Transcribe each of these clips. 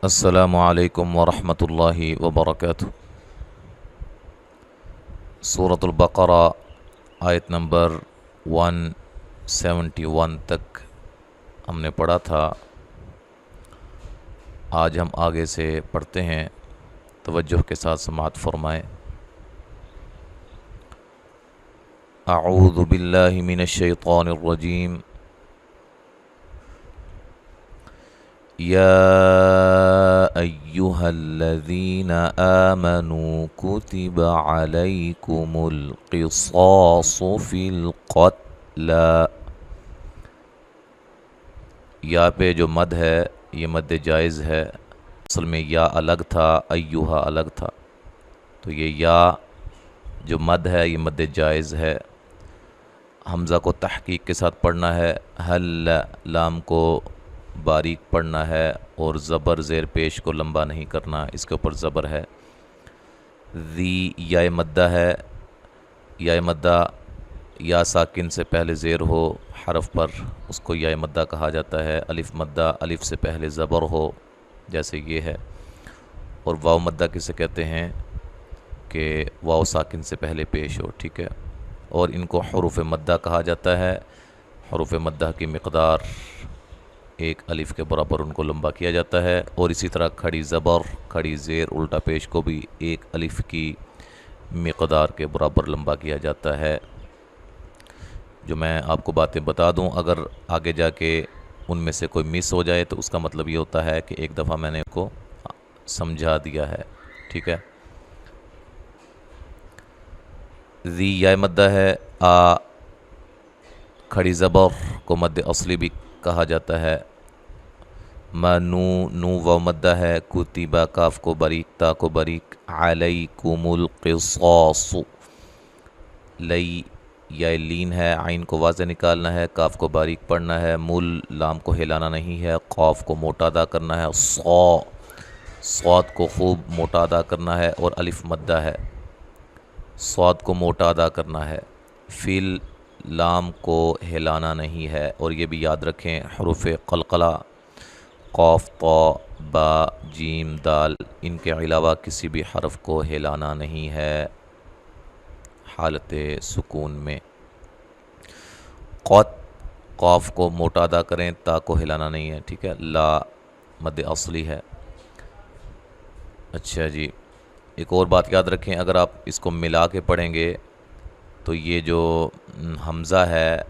السلام علیکم ورحمۃ اللہ وبرکاتہ۔ سورۃ البقرہ آیت نمبر 171 تک ہم نے پڑھا تھا۔ آج ہم آگے سے پڑھتے ہیں، توجہ کے ساتھ سماعت فرمائیں۔ اعوذ باللہ من الشیطان الرجیم۔ یا ایہا الذین آمنوا کتب علیکم القصاص فی القتلی۔ یا پہ جو مد ہے یہ مد جائز ہے، اصل میں یا الگ تھا، ایہا الگ تھا، تو یہ یا جو مد ہے یہ مد جائز ہے۔ حمزہ کو تحقیق کے ساتھ پڑھنا ہے، حل لام کو باریک پڑھنا ہے، اور زبر زیر پیش کو لمبا نہیں کرنا، اس کے اوپر زبر ہے۔ ذی یا مدہ ہے، یا مدہ یا ساکن سے پہلے زیر ہو حرف پر اس کو یا مدہ کہا جاتا ہے۔ الف مدہ الف سے پہلے زبر ہو جیسے یہ ہے، اور واو مدہ کسے کہتے ہیں کہ واو ساکن سے پہلے پیش ہو، ٹھیک ہے۔ اور ان کو حروف مدہ کہا جاتا ہے۔ حروف مدہ کی مقدار ایک الف کے برابر ان کو لمبا کیا جاتا ہے، اور اسی طرح کھڑی زبر، کھڑی زیر، الٹا پیش کو بھی ایک الف کی مقدار کے برابر لمبا کیا جاتا ہے۔ جو میں آپ کو باتیں بتا دوں، اگر آگے جا کے ان میں سے کوئی مس ہو جائے تو اس کا مطلب یہ ہوتا ہے کہ ایک دفعہ میں نے کو سمجھا دیا ہے، ٹھیک ہے۔ ذی یا مدہ ہے، آ کھڑی زبر کو مد اصلی بھی کہا جاتا ہے۔ نو نو و مدہ ہے، کتبہ کاف کو باریک، تا کو باریک، علیکم القصاص، لئی یا لین ہے، عین کو واضح نکالنا ہے، کاف کو باریک پڑھنا ہے، مل لام کو ہلانا نہیں ہے، قاف کو موٹا ادا کرنا ہے، صاد کو خوب موٹا ادا کرنا ہے، اور الف مدہ ہے، صاد کو موٹا ادا کرنا ہے، فیل لام کو ہلانا نہیں ہے۔ اور یہ بھی یاد رکھیں، حروف قلقلہ قاف، طا، با، جیم، دال، ان کے علاوہ کسی بھی حرف کو ہلانا نہیں ہے حالت سکون میں۔ قط قاف کو موٹا ادا کریں، تا کو ہلانا نہیں ہے، ٹھیک ہے۔ لا مد اصلی ہے۔ اچھا جی، ایک اور بات یاد رکھیں، اگر آپ اس کو ملا کے پڑھیں گے تو یہ جو حمزہ ہے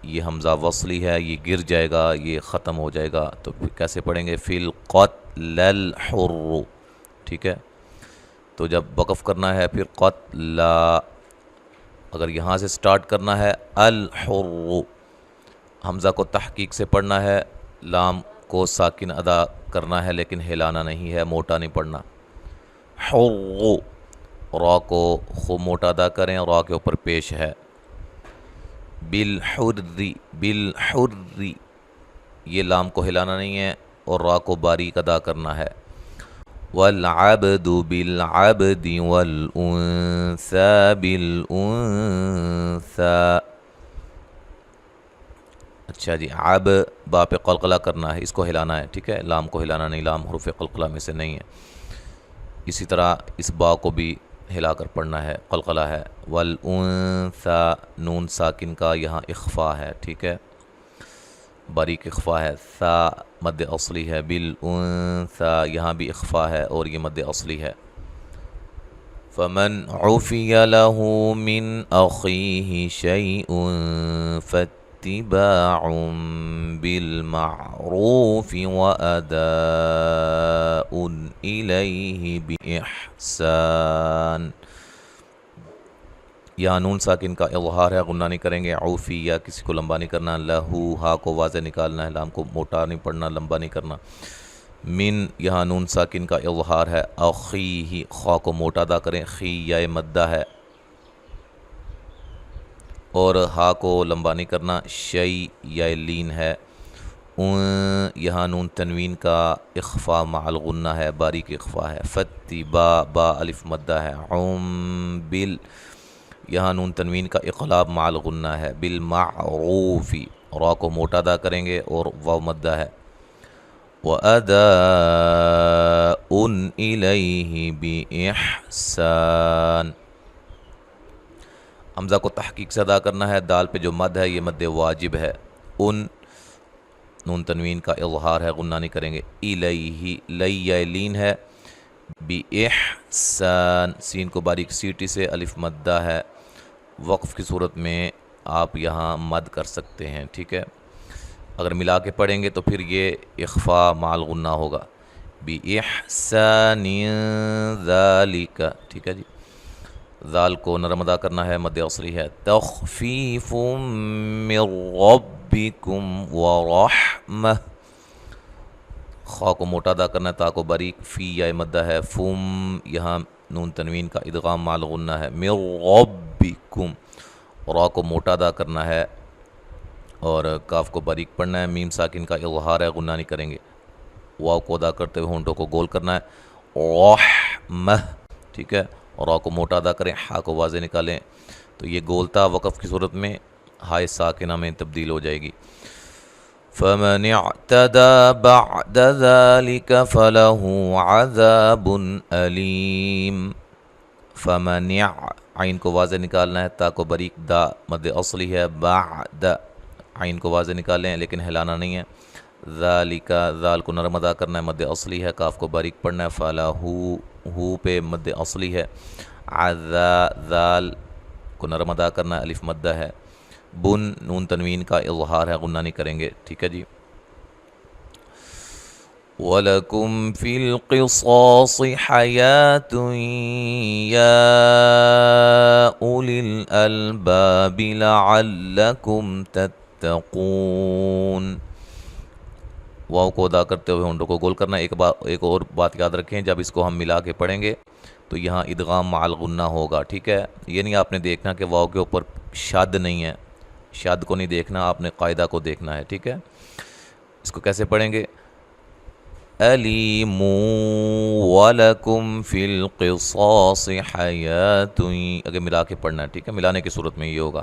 یہ حمزہ وصلی ہے، یہ گر جائے گا، یہ ختم ہو جائے گا، تو پھر کیسے پڑھیں گے؟ فی القتل الحر، ٹھیک ہے۔ تو جب وقف کرنا ہے پھر قتل، اگر یہاں سے سٹارٹ کرنا ہے الحر، حمزہ کو تحقیق سے پڑھنا ہے، لام کو ساکن ادا کرنا ہے لیکن ہلانا نہیں ہے، موٹا نہیں پڑھنا۔ حر، را کو خوب موٹا ادا کریں، را کے اوپر پیش ہے۔ بالحر، بالحر، یہ لام کو ہلانا نہیں ہے اور را کو باریک ادا کرنا ہے۔ والعبد بالعبد والانثى بالانثى۔ اچھا جی، عب با پہ قلقلہ کرنا ہے، اس کو ہلانا ہے، ٹھیک ہے، لام کو ہلانا نہیں، لام حروف قلقلہ میں سے نہیں ہے۔ اسی طرح اس با کو بھی ہلا کر پڑھنا ہے، قلقلہ ہے۔ والانثى، نون ساکن کا یہاں اخفا ہے، ٹھیک ہے، باریک اخفا ہے۔ ثا مد اصلی ہے، بالانثى یہاں بھی اخفا ہے اور یہ مد اصلی ہے۔ فمن عفی له من اخیہ شیء فاتباع بالمعروف واداء الیہ بإحسان۔ یہاں نون ساکن کا اظہار ہے، غنہ نہیں کریں گے، عوفی یا کسی کو لمبا نہیں کرنا، لہو ہا کو واضح نکالنا ہے، لام کو موٹا نہیں پڑھنا، لمبا نہیں کرنا۔ من یہاں نون ساکن کا اظہار ہے، اخیہ خا کو موٹا ادا کریں، خی یا مدہ ہے اور ہا کو لمبا نہیں کرنا، شی یا لین ہے۔ یہاں نون تنوین کا اخفا مع الغنہ ہے، باریک اخفا ہے۔ فتبا با الف مدہ ہے۔ بل یہاں نون تنوین کا اقلاب مع الغنہ ہے۔ بالمعروف را کو موٹا ادا کریں گے اور واو مدہ ہے۔ وَأَدَاءٌ إِلَيْهِ بِإِحْسَانٍ۔ حمزہ کو تحقیق سے ادا کرنا ہے، دال پہ جو مد ہے یہ مد واجب ہے، ان نون تنوین کا اظہار ہے، غنہ نہیں کریں گے، الیہ لی لین ہے، بِإِحْسَان سین کو باریک سیٹی سے، الف مدہ ہے، وقف کی صورت میں آپ یہاں مد کر سکتے ہیں، ٹھیک ہے۔ اگر ملا کے پڑھیں گے تو پھر یہ اخفا مع الغنہ ہوگا، بِإِحْسَانٍ ذَلِكَ، ٹھیک ہے جی۔ ذال کو نرم ادا کرنا ہے، مد اصلی ہے، تخفیف من ربکم ورحمہ، خا کو موٹا ادا کرنا ہے، تا کو باریک، فی یا مدہ ہے، فم یہاں نون تنوین کا ادغام مع الغنہ ہے، من ربکم، را کو موٹا ادا کرنا ہے اور کاف کو باریک پڑھنا ہے، میم ساکن کا اظہار ہے، غنہ نہیں کریں گے، واو کو ادا کرتے ہوئے ہونٹوں کو گول کرنا ہے، رحمہ، ٹھیک ہے، را کو موٹا ادا کریں، ہا کو واضح نکالیں تو یہ گولتا وقف کی صورت میں ہائے ساکنہ میں تبدیل ہو جائے گی۔ فَمَنِ اعْتَدَى بَعْدَ ذَلِكَ فَلَهُ عَذَابٌ أَلِيمٌ۔ فَمَنِ عین کو واضح نکالنا ہے، تا کو باریک، دا مد اصلی ہے، بعد عین کو واضح نکالیں لیکن ہلانا نہیں ہے، ذالک ذال کو نرم ادا کرنا ہے، مد اصلی ہے، کاف کو باریک پڑھنا ہے، فَلَهُ ہو پہ مد اصلی ہے، ذال کو نرم ادا کرنا ہے، الف مدہ ہے، بن نون تنوین کا اظہار ہے، غنہ نہیں کریں گے، ٹھیک ہے جی۔ وَلَكُمْ فِي الْقِصَاصِ حَيَاةٌ يَا أُولِي الْأَلْبَابِ لَعَلَّكُمْ تَتَّقُونَ۔ واو کو ادا کرتے ہوئے ہونٹوں کو گول کرنا ہے۔ ایک اور بات یاد رکھیں، جب اس کو ہم ملا کے پڑھیں گے تو یہاں ادغام مع الغنہ ہوگا، ٹھیک ہے۔ یہ نہیں آپ نے دیکھنا کہ واو کے اوپر شد نہیں ہے، شد کو نہیں دیکھنا، آپ نے قاعدہ کو دیکھنا ہے، ٹھیک ہے۔ اس کو کیسے پڑھیں گے؟ علیم وَلَكُمْ فِي الْقِصَاصِ حَيَاةٌ، اگر ملا کے پڑھنا ہے، ٹھیک ہے، ملانے کی صورت میں یہ ہوگا۔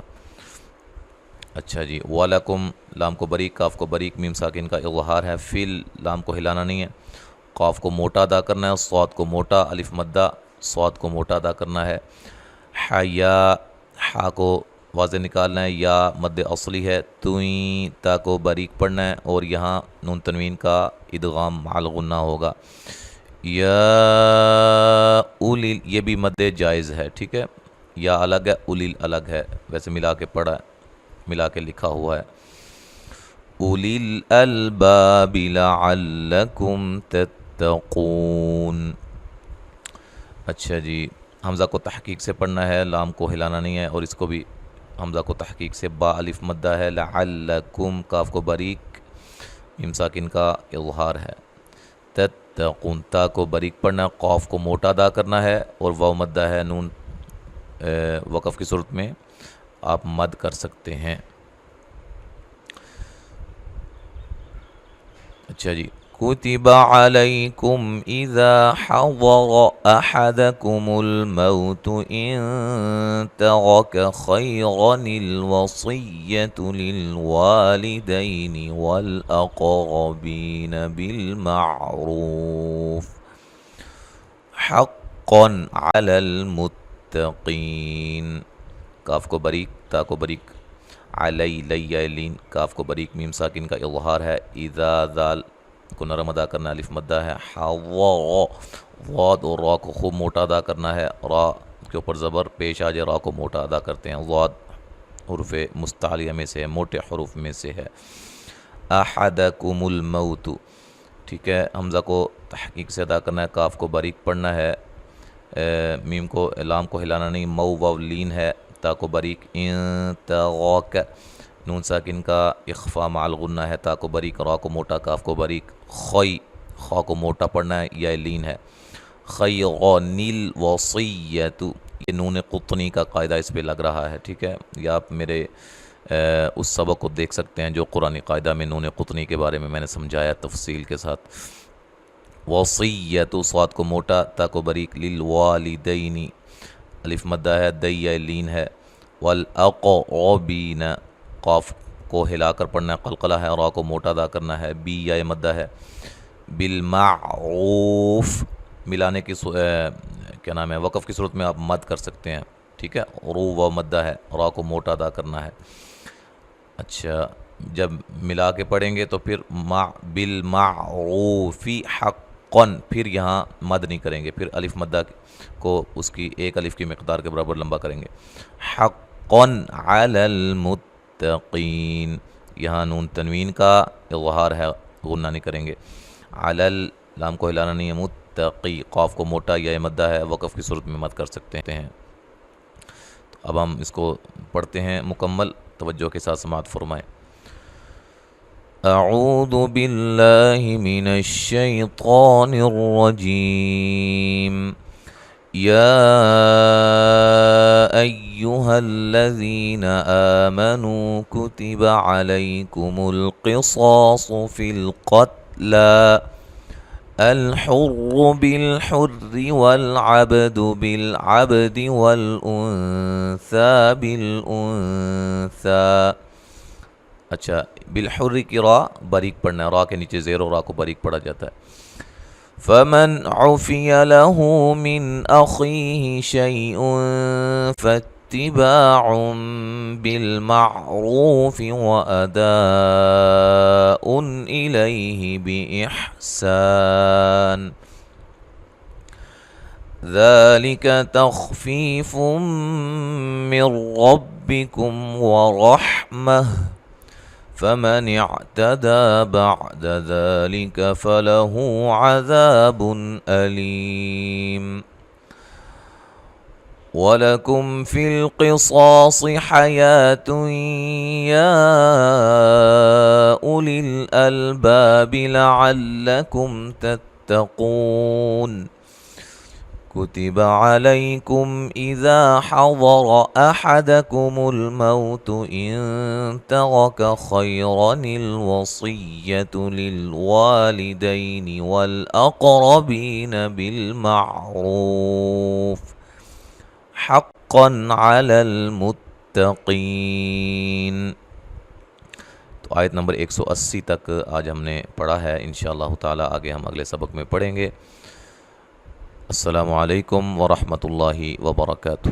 اچھا جی، وَلَكُمْ لام کو باریک، کاف کو باریک، میم ساکن کا اظہار ہے، فِل لام کو ہلانا نہیں ہے، قاف کو موٹا ادا کرنا ہے، صاد کو موٹا، الف مدہ، صاد کو موٹا ادا کرنا ہے، حیا ہا کو واضح نکالنا ہے، یا مد اصلی ہے، توئیں تا کو باریک پڑھنا ہے اور یہاں نون تنوین کا ادغام مع الغنہ ہوگا، یا اولی، یہ بھی مد جائز ہے، ٹھیک ہے، یا الگ ہے، اولیل الگ ہے، ویسے ملا کے پڑھا ہے، ملا کے لکھا ہوا ہے، اولی الالباب لعلکم تتقون۔ اچھا جی، حمزہ کو تحقیق سے پڑھنا ہے، لام کو ہلانا نہیں ہے، اور اس کو بھی حمزہ کو تحقیق سے، با الف مدہ ہے، لعلکم کاف کو باریک، میم ساکن کا اظہار ہے، تتقون تا کو باریک پڑھنا ہے، قاف کو موٹا ادا کرنا ہے اور واو مدہ ہے، نون وقف کی صورت میں آپ مد کر سکتے ہیں۔ اچھا جی، کتب علیکم اذا حضر احدکم الموت ان ترک خیرا الوصیۃ للوالدین والاقربین بالمعروف حقا علی المتقین، کاف کو باریک، تا کو باریک، علی لین، کاف کو باریک، میم ساکن کا اظہار ہے، اذا ذال کو نرم ادا کرنا ہے، الف مدہ ہے، حضر ضاد اور را کو خوب موٹا ادا کرنا ہے، را کے اوپر زبر پیش آ جائے، را کو موٹا ادا کرتے ہیں، ضاد حروف مستعلیہ میں سے ہے، موٹے حروف میں سے ہے، احدکم الموت، ٹھیک ہے، حمزہ کو تحقیق سے ادا کرنا ہے، کاف کو باریک پڑھنا ہے، میم کو لام کو ہلانا نہیں، مو واو لین ہے، تا کو باریک، انتغاک نون ساکن کا اخفا مع الغنہ ہے، تا کو باریک، را کو موٹا، کاف کو باریک، خی خا کو موٹا پڑھنا ہے، یا لین ہے، خیرن الوصیۃ، یہ نون قطنی کا قاعدہ اس پہ لگ رہا ہے، ٹھیک ہے، یا آپ میرے اس سبق کو دیکھ سکتے ہیں جو قرآنی قاعدہ میں نون قطنی کے بارے میں نے سمجھایا تفصیل کے ساتھ۔ وصیۃ صاد کو موٹا، تا کو باریک، للوالدین الف مدہ ہے، دیا لین ہے، والاقربین قاف کو ہلا کر پڑھنا ہے، قلقلہ ہے، را کو موٹا ادا کرنا ہے، بی یا مدہ ہے، بالمعروف ملانے کی کیا نام ہے وقف کی صورت میں آپ مد کر سکتے ہیں، ٹھیک ہے، رو و مدہ ہے، را کو موٹا ادا کرنا ہے۔ اچھا جب ملا کے پڑھیں گے تو پھر بالمعروف حقا، پھر یہاں مد نہیں کریں گے، پھر الف مدہ کو اس کی ایک الف کی مقدار کے برابر لمبا کریں گے۔ حقا علی المتقین، یہاں نون تنوین کا اظہار ہے، غنہ نہیں کریں گے۔ علی لام کو ہلانا نہیں ہے، متقی قاف کو موٹا یا مدہ ہے، وقف کی صورت میں مد کر سکتے ہیں۔ تو اب ہم اس کو پڑھتے ہیں مکمل، توجہ کے ساتھ سماعت فرمائیں۔ اعوذ باللہ من الشیطان الرجیم یا ایہا الذین آمنوا کتب علیکم القصاص فی القتلى الحر بالحر والعبد بالعبد والانثى بالانثى۔ اچھا بالحر کی را باریک پڑھنا ہے، را کے نیچے زیر و را کو باریک پڑھا جاتا ہے۔ فمن عفی له من اخیہ شیء فاتباع بالمعروف واداء الیہ بإحسان ذلك تخفیف من ربکم ورحمہ فمن اعتدى بعد ذلك فله عذاب أليم ولكم في القصاص حياة يا أولي الألباب لعلكم تتقون كتب عليكم إذا حضر أحدكم الموت إن ترك خيرا الوصية للوالدين والأقربين بالمعروف حقا على المتقين۔ تو آیت نمبر 180 تک آج ہم نے پڑھا ہے، انشاءاللہ تعالی آگے ہم اگلے سبق میں پڑھیں گے۔ السلام علیکم ورحمۃ اللہ وبرکاتہ۔